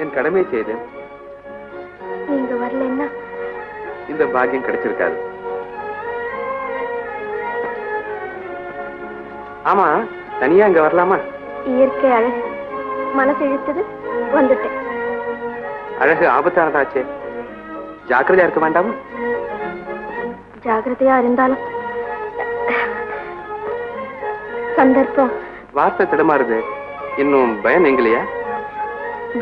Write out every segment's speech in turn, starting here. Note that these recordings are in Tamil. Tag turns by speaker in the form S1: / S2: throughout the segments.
S1: என் கடமையை செய்தேன்.
S2: நீங்க வரலன்னா
S1: இந்த பாக்கியம் கிடைச்சிருக்காது. ஆமா, தனியா இங்க வரலாமா?
S2: இயற்கை அழகு மனசு இழுத்தது, வந்துட்டேன்.
S1: அழகு ஆபத்தானதாச்சே, ஜாக்கிரதையா இருக்க வேண்டாமா?
S2: ஜாக்கிரதையா இருந்தாலும் சந்தர்ப்பம்.
S1: வார்த்தை திடமாறுது. இன்னும் பயம் நீங்களையா?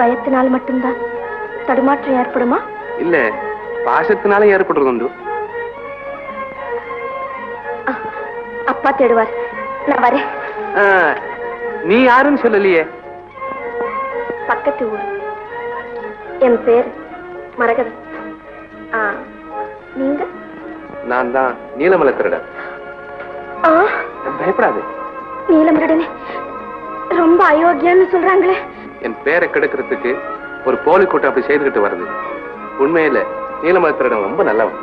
S2: பயத்தினால் மட்டும்தான் தடுமாற்றம் ஏற்படுமா?
S1: இல்ல, பாசத்தினால ஏற்படுறது உண்டு.
S2: அப்பா தேடுவார், நான் வரேன்.
S1: நீ யாருன்னு சொல்லலையே?
S2: பக்கத்து ஊர். என் பேர் மரகதம். நீங்க?
S1: நான் தான் நீலமலை திருடன். பயப்படாது.
S2: நீலமருடனே ரொம்ப அயோக்கியான்னு சொல்றாங்களே.
S1: என் பேரை கெடுக்கிறதுக்கு ஒரு போலி கூட்டம் அப்படி செய்துகிட்டு வருது. உண்மையில நீலமலை திருடன் ரொம்ப நல்லவன்.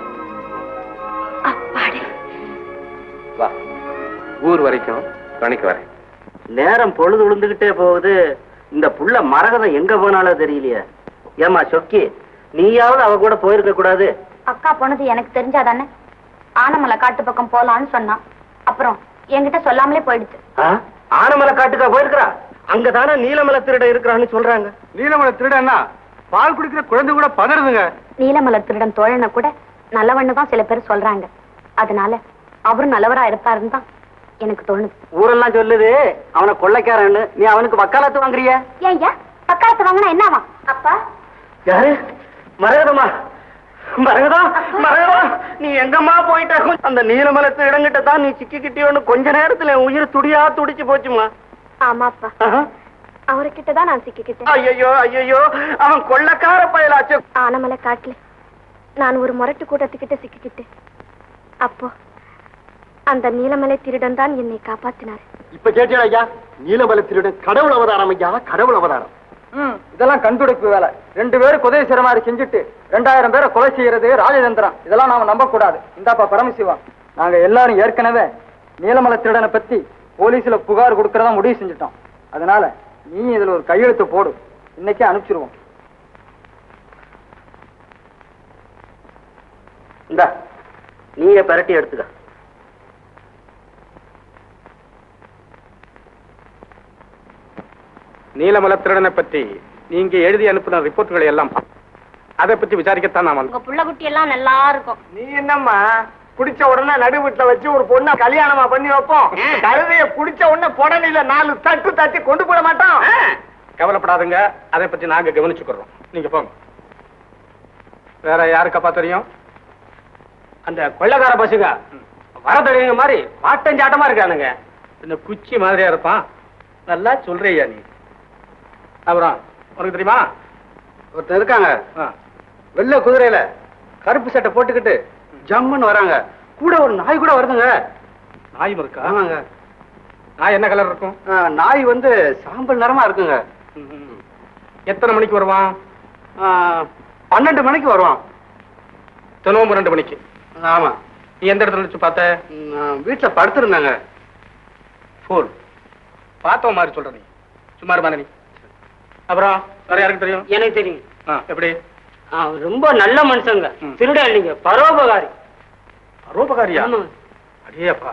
S1: வா, ஊர் வரைக்கும் கணிக்கு வரேன்.
S3: நேரம் பொழுது விழுந்துகிட்டே போகுது. இந்த புள்ள மரகதம் எங்க போனாலும் தெரியலையே. ஏமா சொக்கி, நீயாவது அவ கூட போயிருக்க கூடாது?
S4: அக்கா போனது எனக்கு தெரிஞ்சாதானே. ஆனமலை காட்டு பக்கம் போலான்னு சொன்னான். அப்புறம் என்கிட்ட சொல்லாமலே போயிடுச்சு.
S3: ஆனமலை காட்டுக்கா போயிருக்கிறா? அங்கதானே நீலமலை திருட இருக்கிறான்னு சொல்றாங்க.
S1: நீலமலை திருடன்னா பால் குடிக்கிற குழந்தை கூட பதறுதுங்க.
S4: நீலமலை திருடன் தோழனை கூட நல்லவன்னு தான் சில பேர் சொல்றாங்க. அதனால அவரும் நல்லவரா இருப்பாருன்னு தான் எனக்கு தோணுது.
S3: ஊரெல்லாம் சொல்லுது அவனை கொள்ளைக்காரன்னு. நீ அவனுக்கு வக்காலத்து வாங்குறிய?
S4: ஏய்யா, வக்காலத்து வாங்கினா என்னவா? அப்பா
S3: யாரு? மரகதமா? மரகதா, மரகதா, நீ எங்கம்மா போயிட்ட? அந்த நீலமலத்து இடங்கிட்ட தான் நீ சிக்கிக்கிட்டியோன்னு கொஞ்ச நேரத்துல உயிர் துடியா துடிச்சு போச்சுமா.
S2: ஆமாப்பா, அவர்கிட்டதான் நான் சிக்கிக்கிட்டேன்.
S3: ஐயோ ஐயோ, அவன் கொள்ளக்கார பயலாச்சு.
S2: ஆனமலை காட்டுல நான் ஒரு முரட்டு கூட்டத்துக்கிட்ட சிக்கிக்கிட்டேன். அப்போ அந்த நீலமலை திருடன் தான் என்னை காப்பாத்தினார்.
S3: இப்ப கேட்டீங்களா ஐயா? நீலமலை திருடன் கடவுள் அவதாரம் ஐயா, கடவுள் அவதாரம்.
S5: இதெல்லாம் கண்டுபிடிப்பு வேலை. 2 பேரும் உதவி செய்யற மாதிரி செஞ்சுட்டு 2000 பேரை கொலை செய்யறது ராஜதந்திரம். இதெல்லாம் நாம நம்ப கூடாது. இந்தாப்பா பரமசிவம், நாங்க எல்லாரும் ஏற்கனவே நீலமலை திருடனை பத்தி போலீஸ்ல புகார் கொடுக்கறதா முடிவு செஞ்சுட்டோம். அதனால நீ இதுல ஒரு கையெழுத்து போடு, இன்னைக்கே அனுப்பிச்சிருவோம்.
S3: இந்த நீங்க பரட்டி எடுத்துக்க.
S1: நீலமலை திருடனை பத்தி நீங்க எழுதி அனுப்பின ரிப்போர்ட்டுகளை எல்லாம் அதை பத்தி விசாரிக்கத்தான் நாம.
S4: உங்க புள்ள குட்டி எல்லாம் நல்லா இருக்கும்.
S3: நீ என்னம்மா குடிச்ச உடனே நடு வீட்டுல வச்சு ஒரு பொண்ணை கல்யாணமா பண்ணி வைப்போம். கழுதைய குடிச்ச உடனே புடனையில 4 தட்டு தட்டி கொண்டு போட மாட்டோம்.
S1: கவலைப்படாதுங்க, அதை பத்தி நாங்க கவனிச்சுக்கிறோம். நீங்க போங்க. வேற யாருக்கப்பா தெரியும்?
S3: அந்த கொள்ளக்கார பசுங்க வரதடிங்க மாதிரி வாட்டஞ்சாட்டமா இருக்கானுங்க.
S1: இந்த குச்சி மாதிரியா இருப்பான். நல்லா சொல்றியா நீ? அப்புறம் உனக்கு தெரியுமா?
S3: ஒருத்தர் இருக்காங்க, வெள்ளை குதிரையில கருப்பு சட்டை போட்டுக்கிட்டு ஜம்முன்னு வராங்க. கூட ஒரு நாய் கூட வருதுங்க.
S1: நாயும் இருக்கா?
S3: ஆமாங்க.
S1: நாய் என்ன கலர் இருக்கும்?
S3: நாய் வந்து சாம்பல் நிறமா இருக்குங்க.
S1: எத்தனை மணிக்கு வருவான்?
S3: 12 மணிக்கு வருவான்.
S1: தினமும் 2 மணிக்கு?
S3: ஆமா.
S1: நீ எந்த இடத்துல வச்சு பார்த்த?
S3: வீட்டுல படுத்திருந்தாங்க.
S1: ஃபோன் பார்த்தவ மாதிரி சொல்ற நீ. சும்மா இருமா நீ. அப்புறம் வேற யாருக்கு தெரியும்?
S3: எனக்கு தெரியும்.
S1: எப்படி?
S3: ரொம்ப நல்ல மனுஷங்க. திருட இல்லைங்க, பரோபகாரி.
S1: பரோபகாரியா? அடேப்பா,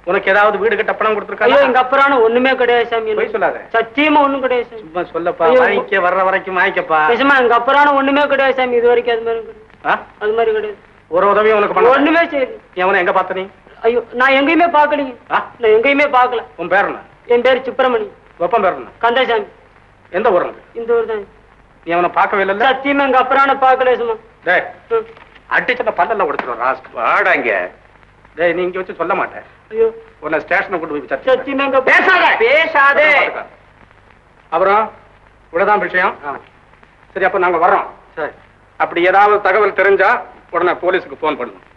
S1: உனக்கு ஏதாவது வீடு கட்ட பணம் கொடுத்துருக்காங்க?
S3: ஐயோ, எங்க அப்புறம் ஒண்ணுமே கிடையாது சாமி.
S1: போய் சொல்லாத.
S3: சத்தியமா ஒண்ணும் கிடையாது.
S1: சும்மா சொல்லப்பா. வாங்கிக்க, வர்ற வரைக்கும் வாங்கிக்கப்பா.
S3: நிஜமா எங்க அப்புறம் ஒண்ணுமே கிடையாது சாமி. இது வரைக்கும் அது மாதிரி கிடையாது.
S1: ஒரு உதவியும் உனக்கு பண்ண?
S3: ஒண்ணுமே செய்யுது.
S1: எவனை எங்க பார்த்த நீ?
S3: ஐயோ, நான் எங்கேயுமே பாக்கலீங்க. நான் எங்கேயுமே பாக்கல.
S1: உன் பேர் என்ன?
S3: என் பேரு சுப்பிரமணி.
S1: வெப்பம் பேர் என்ன?
S3: கந்தசாமி.
S1: எந்த ஊர்? இந்த
S3: ஊர் தான்.
S1: நீ அவனை பார்க்கவே இல்லை?
S3: சத்தியமா எங்க அப்புறம் பாக்கல சும்மா.
S1: டேய், அடிச்சத பல்லெல்லாம் கொடுத்துருவோம். ராஸ்க் வாடாங்க. டேய், நீ இங்க வச்சு சொல்ல மாட்டேன்.
S3: ஐயோ,
S1: உன்னை ஸ்டேஷனுக்கு கொண்டு போய் விசாரிச்சு.
S3: சத்தியமா எங்க பேசாதே.
S1: அப்புறம் இவ்வளவுதான் விஷயம். சரி, அப்ப நாங்க வர்றோம்.
S3: சரி.
S1: அப்படி ஏதாவது தகவல் தெரிஞ்சா உடனே போலீஸுக்கு போன் பண்ணுவோம்.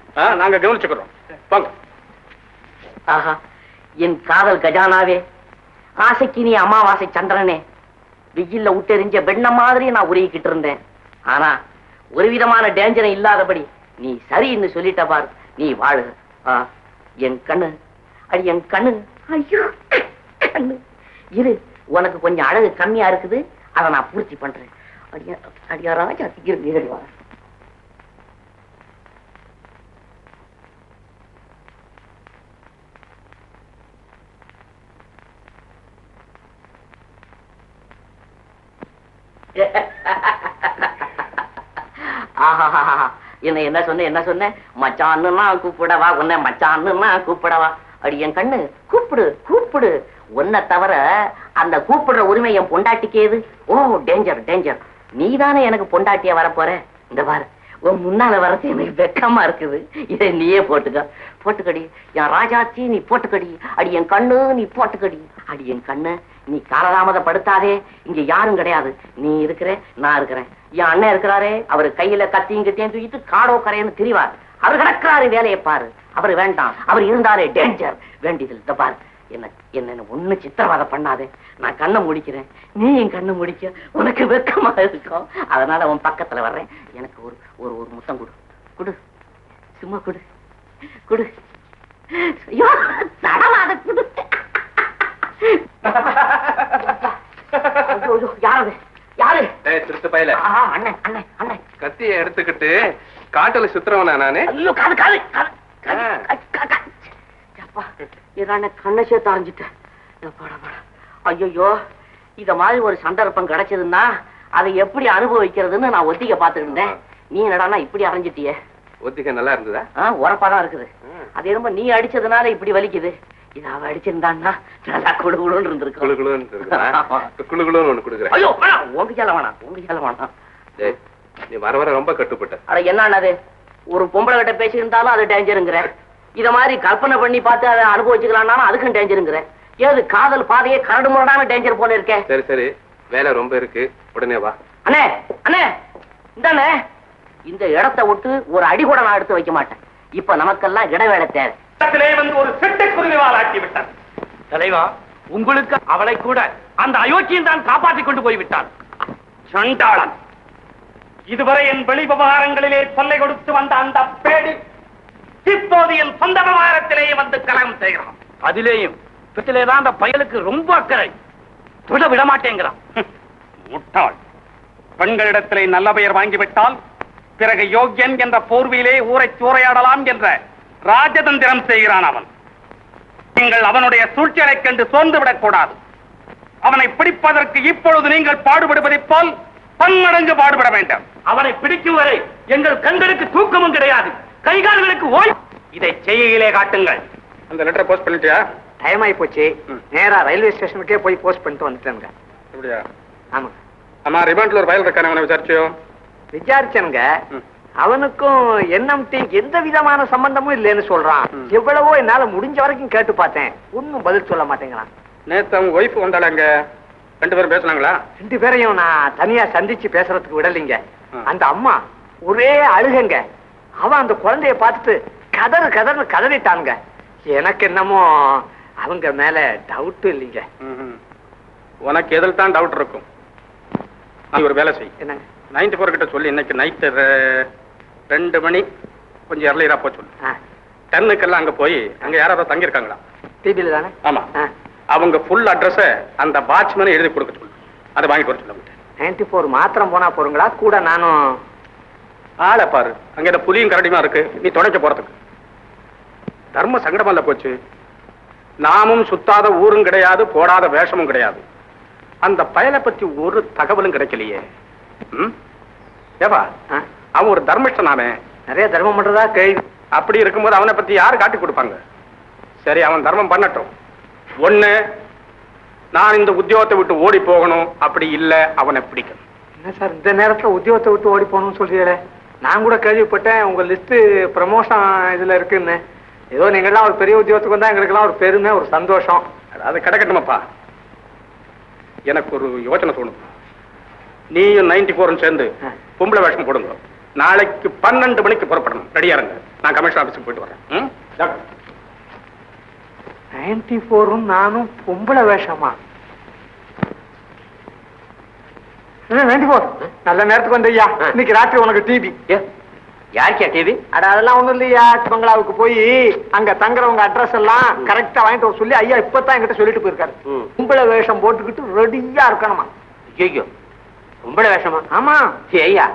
S1: நாங்க கவனிச்சுக்கிறோம். வாங்க.
S6: ஆஹா, என் காதல் கஜானாவே, ஆசைக்கு நீ அமாவாசை சந்திரனே, வெயில்ல விட்டெறிஞ்ச வெண்ண மாதிரி நான் உருகிக்கிட்டு இருந்தேன். ஆனா ஒரு விதமான டேஞ்சரும் இல்லாதபடி நீ சரின்னு சொல்லிட்ட பாரு. நீ வாழு. என் கண்ணு, அடி என் கண்ணு. ஐயோ கண்ணு, இரு, உனக்கு கொஞ்சம் அழகு கம்மியா இருக்குது, அதை நான் பூர்த்தி பண்றேன். அடியா அடியா ராஜா சீக்கிரம் வா. என்ன சொன்ன மச்சான்னு கூப்பிடவா உன்னை மச்சான்னு கூப்பிடவா? அடி என் கண்ணு கூப்பிடு கூப்பிடு. உன்னை தவிர அந்த கூப்பிடுற உரிமை என் பொண்டாட்டிக்கேது. ஓ டேஞ்சர் டேஞ்சர். நீதானே எனக்கு பொண்டாட்டியா வரப்போற. இந்த பாரு உன் முன்னால வரது எனக்கு வெக்கமா இருக்குது. இதை நீயே போட்டுக்கடி என் ராஜாச்சி, நீ போட்டுக்கடி. அடி என் கண்ணு நீ போட்டுக்கடி. அடி என் கண்ணு நீ காலதாமதப்படுத்தாதே. இங்க யாரும் கிடையாது. நீ இருக்கிற, நான் இருக்கிறேன். என் அண்ணன் இருக்கிறாரே, அவரு கையில கத்தியும் கத்தியும் தூக்கிட்டு காடோ கரையன்னு திரிவார். அவர் கிடக்கிறாரு, வேலையை பாரு. அவர் வேண்டாம், அவர் இருந்தாரே டேஞ்சர். வேண்டியது இந்த பாரு. என்ன ஒண்ணு சித்திரவாதம் பண்ணாதே. நான் கண்ணை முடிக்கிறேன், நீ என் கண்ணை முடிக்க. உனக்கு வெக்கமா இருக்கும். அதனால உன் பக்கத்துல வர்றேன். எனக்கு ஒரு ஒரு ஒரு முத்தம் கொடு கொடு. சும்மா கொடு கொடு. ஐயோ தடவாத கொடு. யாரு யாரு?
S7: திருட்டு பையல
S6: அண்ணன் அண்ணன் அண்ணன்
S7: கத்திய எடுத்துக்கிட்டு காட்டுல சுத்துறவனா நானு?
S6: ஐயோ காது காது கண்ணை சேர்த்து அரைஞ்சிட்டேன். ஐயோ இத மாதிரி ஒரு சந்தர்ப்பம் கிடைச்சதுன்னா அதை எப்படி அனுபவிக்கிறதுன்னு நான் ஒத்திகை பாத்துட்டு இருந்தேன். நீ என்னடானா இப்படி அரைஞ்சிட்டியே.
S7: ஒத்திகை நல்லா இருந்ததா?
S6: உரப்பாதான் இருக்குது. அது ரொம்ப நீ அடிச்சதுனால இப்படி வலிக்குது. இது அவ அடிச்சிருந்தான்னா நல்லா குழுகுழுன்னு இருந்திருக்கு.
S7: குழுகுழுன்னு ஒண்ணு கொடுக்குறேன்.
S6: ஐயோ உங்க சேல வேணாம், உங்க சேல வேணாம்.
S7: நீ வர வர ரொம்ப கட்டுப்பட்ட.
S6: அட என்னது, ஒரு பொம்பளை கிட்ட பேசியிருந்தாலும் அது டேஞ்சருங்கிறேன். இத மாதிரி கற்பனை பண்ணி பார்த்து அதை அனுபவிச்சுக்கலாம்னாலும் அதுக்கும் டேஞ்சருங்கிறேன். ஏது காதல் பாதையே கரடு முரடான டேஞ்சர் போல இருக்கேன்.
S7: சரி சரி, வேலை ரொம்ப இருக்கு, உடனே வா.
S6: அண்ணே அண்ணே இந்தாண்ணே, இந்த இடத்தை விட்டு ஒரு அடி கூட நான் எடுத்து வைக்க மாட்டேன். இப்ப நமக்கெல்லாம் இடவேளை தேவை.
S3: வந்து ஒரு சிட்டுக்குருவி வாழாக்கி விட்டார். தலைவா, உங்களுக்கு அவளை கூட அந்த அயோக்கியன் தான் காப்பாற்றிக் கொண்டு போய்விட்டான். சண்டாளன். இதுவரை என் வெளி விவகாரங்களிலே தொல்லை கொடுத்து வந்த அந்த பேடி இப்போதையில் சொந்த விவகாரத்திலேயே வந்து கலகம் செய்கிறான். அதிலேயும் தான் அந்த பயலுக்கு ரொம்ப அக்கறை. தொட விட மாட்டேங்கிறான். முட்டாள். பெண்களிடத்திலே நல்ல பெயர் வாங்கிவிட்டால் பிறகு யோக்கியன் என்ற போர்வையிலே ஊரை சூறையாடலாம் என்ற ராஜதந்திரம் செய்கிறான் அவன். நீங்கள் அவனுடைய சூழ்ச்சியைக் கண்டு சோர்ந்து விடக்கூடாது. அவனை பிடிப்பதற்கு இப்பொழுது நீங்கள் பாடுபடுவதைப் போல் பன்மடங்கு பாடுபட வேண்டும். அவனை பிடிக்கும் வரை எங்கள் கண்களுக்கு தூக்கமும் கிடையாது, கைகால்களுக்கு ஓய். இதை செய்கையிலே காட்டுங்கள்.
S7: அந்த லெட்டரை போஸ்ட் பண்ணிட்டியா?
S3: டைம் ஆகி போச்சு. நேரா ரயில்வே ஸ்டேஷனுக்கே போய் போஸ்ட் பண்ணிட்டு வந்துட்டேங்க.
S7: அப்படியா?
S3: ஆமா.
S7: ஆமா, ரிமாண்ட்ல ஒரு பயல் இருக்கானே, அவனை விசாரிச்சியோ?
S3: விசாரிச்சனுங்க. அவனுக்கும் என்எம்டி எந்த விதமான சம்பந்தமும் இல்லைன்னு சொல்றான். எவ்வளவோ என்னால முடிஞ்ச வரைக்கும் கேட்டு பார்த்தேன், ஒன்னும் பதில் சொல்ல மாட்டேங்கிறான்.
S7: நேத்து அவங்க ஒய்ஃப் வந்தாளங்க, 2 பேரும் பேசினாங்களா?
S3: 2 பேரையும் நான் தனியா சந்திச்சு பேசுறதுக்கு விடலைங்க. அந்த அம்மா ஒரே அழுகங்க. அவன் அந்த குழந்தைய பார்த்துட்டு கதறு கதர்னு கதறிட்டானுங்க. எனக்கு என்னமோ அவங்க மேல டவுட் இல்லைங்க.
S7: உனக்கு எதில் தான் டவுட் இருக்கும். நீ ஒரு வேலை செய்.
S3: என்னங்க?
S7: 94 கிட்ட சொல்லி இன்னைக்கு நைட்டு 2 மணி கொஞ்சம் எர்லியரா போய் சொல்லு. 10க்கெல்லாம் அங்க போய் அங்க யாராவது தங்கி இருக்காங்களா?
S3: டிபில தானே?
S7: ஆமா. அவங்க ஃபுல் அட்ரஸ் அந்த வாட்ச்மேன் எழுதி கொடுக்க சொல்லு. அதை வாங்கிட்டு வர சொல்ல.
S3: 94 மாத்திரம் போனா போறீங்களா? கூட நானும்
S7: ஆளை பாரு. அங்க இந்த புலியும் கரடியுமா இருக்கு, நீ துணைக்க போறதுக்கு. தர்ம சங்கடமல்ல போச்சு. நாமும் சுத்தாத ஊரும் கிடையாது, போடாத வேஷமும் கிடையாது. அந்த பயலை பத்தி ஒரு தகவலும் கிடைக்கலையே. ஏவா, அவன் ஒரு தர்மிஷ்டனாமே,
S3: நிறைய தர்மம் பண்றதா கேள்வி.
S7: அப்படி இருக்கும்போது அவனை பத்தி யாரு காட்டி கொடுப்பாங்க? சரி, அவன் தர்மம் பண்ணட்டும். ஒண்ணு, நான் இந்த உத்தியோகத்தை விட்டு ஓடி போகணும். அப்படி இல்ல அவனை பிடிக்கணும்.
S3: என்ன சார் இந்த நேரத்துல உத்தியோகத்தை விட்டு ஓடி போகணும்னு சொல்றீங்களே? நான் கூட கேள்விப்பட்டேன் உங்க லிஸ்ட் ப்ரமோஷன் இதுல இருக்குன்னு. ஏதோ நீங்கெல்லாம் ஒரு பெரிய உத்தியோகத்துக்கு வந்தா எங்களுக்கெல்லாம் ஒரு பெருமை, ஒரு சந்தோஷம்.
S7: அது கிடைக்கட்டுமாப்பா. எனக்கு ஒரு யோசனை தோணும். நீயும் 94 சேர்ந்து பொம்பளை வேஷம் போடுங்க. நாளைக்கு 12 மணிக்கு புறப்படணும். ரெடியா இருங்க. நான் கமிஷன் ஆபீஸுக்கு போயிட்டு வரேன்.
S3: 94 நானும் பொம்பளை வேஷமா? 94 நல்ல நேரத்துக்கு வந்தையா. இன்னைக்கு ராத்திரி உனக்கு டிவி.
S6: யாருக்கா டிவி?
S3: அட அதெல்லாம் ஒண்ணும் இல்லையா. பங்களாவுக்கு போய் அங்க தங்குறவங்க அட்ரஸ் எல்லாம் கரெக்டா வாங்கிட்டு வர சொல்லி ஐயா இப்பதான் என்கிட்ட சொல்லிட்டு போயிருக்காரு. பொம்பளை வேஷம் போட்டுக்கிட்டு ரெடியா இருக்கணுமா.
S6: ஐயோ,
S3: பொம்பளை வேஷமா?
S1: ஆமா.
S3: ஐயா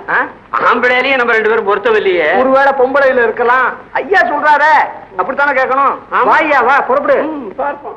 S3: ஆம்பளையிலேயே நம்ம 2 பேரும் பொருத்தவில்லையே.
S1: ஒருவேளை பொம்பளையில இருக்கலாம். ஐயா சொல்றாரு, அப்படித்தானே கேட்கணும். வா ஐயா, வா, புறப்படு.
S3: பார்ப்போம்.